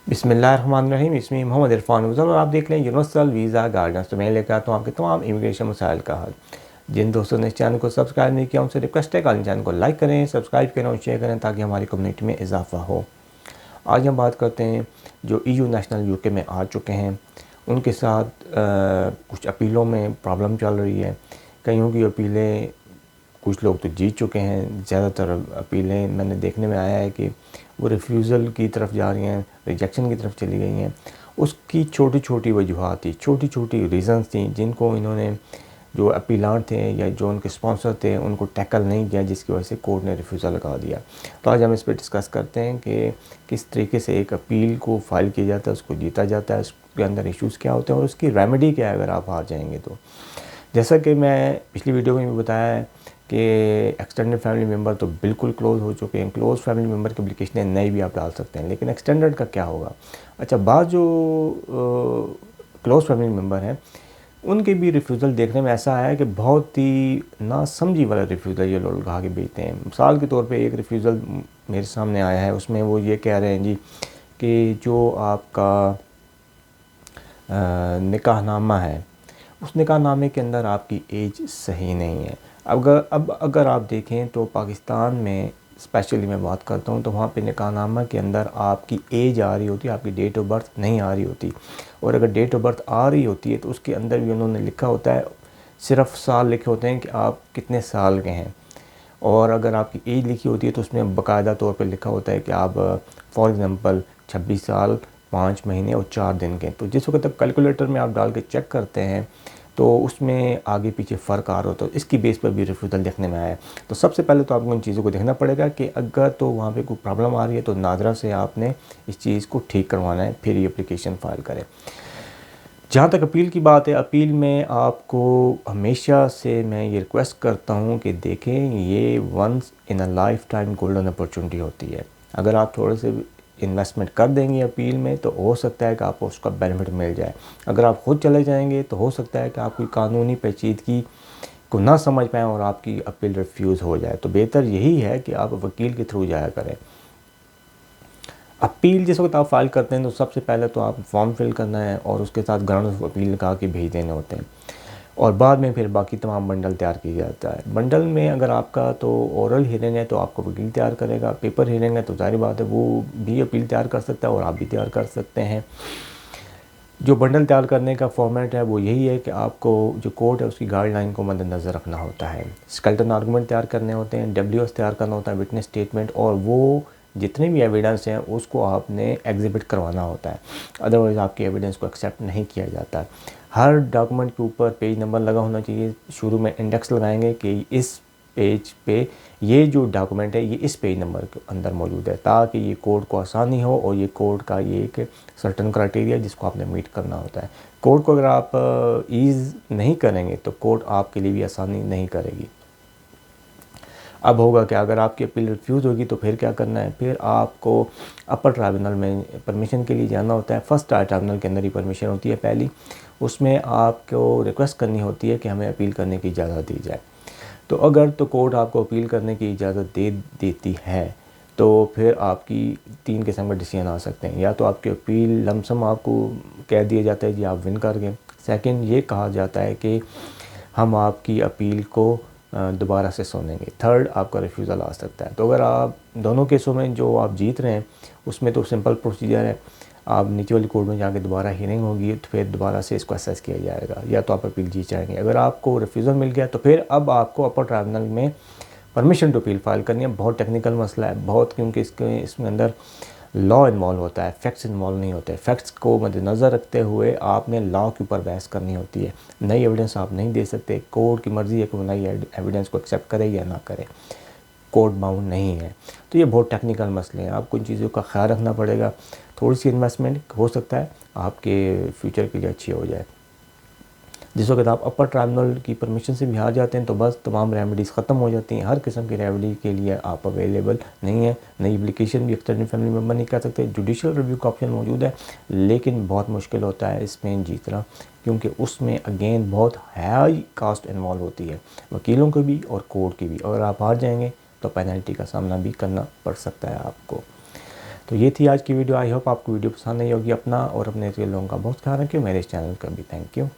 बिस्मिल्लाहिर्रहमानिर्रहीम। इसमें मोहम्मद इरफान उज़ल और आप देख लें यूनिवर्सल वीज़ा गाइडेंस। तो मैं लेकर आता हूँ आपके तमाम इमिग्रेशन मसाइल का हल। जिन दोस्तों ने इस चैनल को सब्सक्राइब नहीं किया उनसे रिक्वेस्ट है कि चैनल को लाइक करें, सब्सक्राइब करें और शेयर करें ताकि हमारी कम्युनिटी में इजाफा हो। आज हम बात करते हैं जो EU नेशनल UK में आ चुके हैं उनके साथ कुछ अपीलों में प्रॉब्लम चल रही है। कईयों की अपीलें कुछ लोग तो जीत चुके हैं, ज़्यादातर अपीलें मैंने देखने में आया है कि वो रिफ्यूज़ल की तरफ जा रही हैं, रिजेक्शन की तरफ चली गई हैं। उसकी छोटी छोटी वजूहात थी, छोटी छोटी रीज़न्स थी जिनको इन्होंने जो अपीलान थे या जो उनके स्पॉन्सर थे उनको टैकल नहीं किया, जिसकी वजह से कोर्ट ने रिफ्यूज़ल लगा दिया। तो आज हम इस पर डिस्कस करते हैं कि किस तरीके से एक अपील को फ़ाइल किया जाता है, उसको जीता जाता है, उसके अंदर इश्यूज़ क्या होते हैं और उसकी रेमेडी क्या है अगर आप हार जाएंगे तो। जैसा कि मैं पिछली वीडियो में भी बताया है कि एक्सटेंडेड फैमिली मेम्बर तो बिल्कुल क्लोज़ हो चुके हैं। क्लोज़ फैमिली मेम्बर की एप्लीकेशन नई भी आप डाल सकते हैं, लेकिन एक्सटेंडेड का क्या होगा। अच्छा, बाद जो क्लोज़ फैमिली मेम्बर हैं उनके भी रिफ्यूज़ल देखने में ऐसा आया है कि बहुत ही नासमझी वाला रिफ्यूज़ल ये लोग लगा के भेजते हैं। मिसाल के तौर पे एक रिफ्यूज़ल मेरे सामने आया है, उसमें वो ये कह रहे हैं जी कि जो आपका निकाहनामा है उस निकाहनामे के अंदर आपकी एज सही नहीं है। अगर आप देखें तो पाकिस्तान में स्पेशली मैं बात करता हूँ तो वहाँ पे निकाहनामा के अंदर आपकी एज आ रही होती है, आपकी डेट ऑफ बर्थ नहीं आ रही होती। और अगर डेट ऑफ बर्थ आ रही होती है तो उसके अंदर भी उन्होंने लिखा होता है, सिर्फ साल लिखे होते हैं कि आप कितने साल के हैं। और अगर आपकी एज लिखी होती है तो उसमें बाकायदा तौर पर लिखा होता है कि आप फॉर एग्ज़ाम्पल 26 साल 5 महीने और 4 दिन के। तो जिस वक्त आप कैलकुलेटर में आप डाल के चेक करते हैं तो उसमें आगे पीछे फ़र्क आ रहा होता है, तो इसकी बेस पर भी रिफ्यूज़ल देखने में आया है। तो सबसे पहले तो आपको इन चीज़ों को देखना पड़ेगा कि अगर तो वहाँ पे कोई प्रॉब्लम आ रही है तो नादरा से आपने इस चीज़ को ठीक करवाना है, फिर ये एप्लीकेशन फ़ाइल करें। जहाँ तक अपील की बात है, अपील में आपको हमेशा से मैं ये रिक्वेस्ट करता हूँ कि देखें, ये once in a life time golden opportunity होती है। अगर आप थोड़े से इन्वेस्टमेंट कर देंगे अपील में तो हो सकता है कि आपको उसका बेनिफिट मिल जाए। अगर आप खुद चले जाएंगे तो हो सकता है कि आप कोई कानूनी पेचीदगी को ना समझ पाएँ और आपकी अपील रिफ्यूज़ हो जाए। तो बेहतर यही है कि आप वकील के थ्रू जाया करें। अपील जिस वक्त आप फ़ाइल करते हैं तो सबसे पहले तो आप फॉर्म फिल करना है और उसके साथ ग्राउंड ऑफ अपील लगा के भेज देने होते हैं और बाद में फिर बाकी तमाम बंडल तैयार किया जाता है। बंडल में अगर आपका तो ओरल हियरिंग है तो आपको वकील तैयार करेगा, पेपर हियरिंग है तो जाहिर बात है वो भी अपील तैयार कर सकता है और आप भी तैयार कर सकते हैं। जो बंडल तैयार करने का फॉर्मेट है वो यही है कि आपको जो कोर्ट है उसकी गाइडलाइन को मद्देनज़र रखना होता है। स्केलेटन आर्गूमेंट तैयार करने होते हैं, WS तैयार करना होता है, विटनेस स्टेटमेंट, और वो जितने भी एविडेंस हैं उसको आपने एग्जिबिट करवाना होता है, अदरवाइज़ आपके एविडेंस को एक्सेप्ट नहीं किया जाता है। हर डॉक्यूमेंट के ऊपर पेज नंबर लगा होना चाहिए। शुरू में इंडेक्स लगाएंगे कि इस पेज पे ये जो डॉक्यूमेंट है ये इस पेज नंबर के अंदर मौजूद है, ताकि ये कोर्ट को आसानी हो और ये कोर्ट का ये एक सर्टन क्राइटेरिया जिसको आपने मीट करना होता है। कोर्ट को अगर आप ईज़ नहीं करेंगे तो कोर्ट आपके लिए भी आसानी नहीं करेगी। अब होगा क्या, अगर आपकी अपील रिफ्यूज़ होगी तो फिर क्या करना है, फिर आपको अपर ट्राइब्यूनल में परमिशन के लिए जाना होता है। फर्स्ट ट्राइब्यूनल के अंदर ही परमिशन होती है पहली, उसमें आपको रिक्वेस्ट करनी होती है कि हमें अपील करने की इजाज़त दी जाए। तो अगर तो कोर्ट आपको अपील करने की इजाज़त दे देती है तो फिर आपकी 3 किस्म का डिसीजन आ सकते हैं। या तो आपकी अपील लमसम आपको कह दिया जाता है जी आप विन कर गए। सेकंड, ये कहा जाता है कि हम आपकी अपील को दोबारा से सुनेंगे। थर्ड, आपका रिफ्यूज़ल आ सकता है। तो अगर आप दोनों केसों में जो आप जीत रहे हैं उसमें तो सिंपल प्रोसीजर है, आप नीचे वाली कोर्ट में जाके दोबारा हियरिंग होगी तो फिर दोबारा से इसको असेस किया जाएगा, या तो आप अपील जीत जाएंगे। अगर आपको रिफ्यूज़ल मिल गया तो फिर अब आपको अपर ट्राइब्यूनल में परमिशन टू अपील फाइल करनी है। बहुत टेक्निकल मसला है बहुत, क्योंकि इसमें अंदर लॉ इन्वॉल्व होता है, फैक्ट्स इन्वॉल्व नहीं होते। फैक्ट्स को मद्देनज़र रखते हुए आपने लॉ के ऊपर बहस करनी होती है। नई एविडेंस आप नहीं दे सकते, कोर्ट की मर्ज़ी है कि वो नई एविडेंस को एक्सेप्ट करे या ना करे, कोर्ट बाउंड नहीं है। तो ये बहुत टेक्निकल मसले हैं, आपको इन चीज़ों का ख्याल रखना पड़ेगा। थोड़ी सी इन्वेस्टमेंट हो सकता है आपके फ्यूचर के लिए अच्छी हो जाए। जिस वक्त आप अपर ट्राइब्यूनल की परमिशन से भी हार जाते हैं तो बस तमाम रेमेडीज़ ख़त्म हो जाती हैं। हर किस्म की रेमेडी के लिए आप अवेलेबल नहीं है। नई एप्लीकेशन भी एक्सटेंडेड फैमिली मेम्बर नहीं कर सकते। जुडिशल रिव्यू का ऑप्शन मौजूद है लेकिन बहुत मुश्किल होता है इसमें जीतना, क्योंकि उसमें अगेन बहुत हाई कास्ट इन्वॉल्व होती है, वकीलों की भी और कोर्ट की भी। अगर आप हार जाएंगे तो पेनल्टी का सामना भी करना पड़ सकता है आपको। तो ये थी आज की वीडियो। आई होप आपको वीडियो पसंद आई होगी। अपना और अपने लोगों का बहुत ख्याल रखिए। मेरे इस चैनल का भी थैंक यू।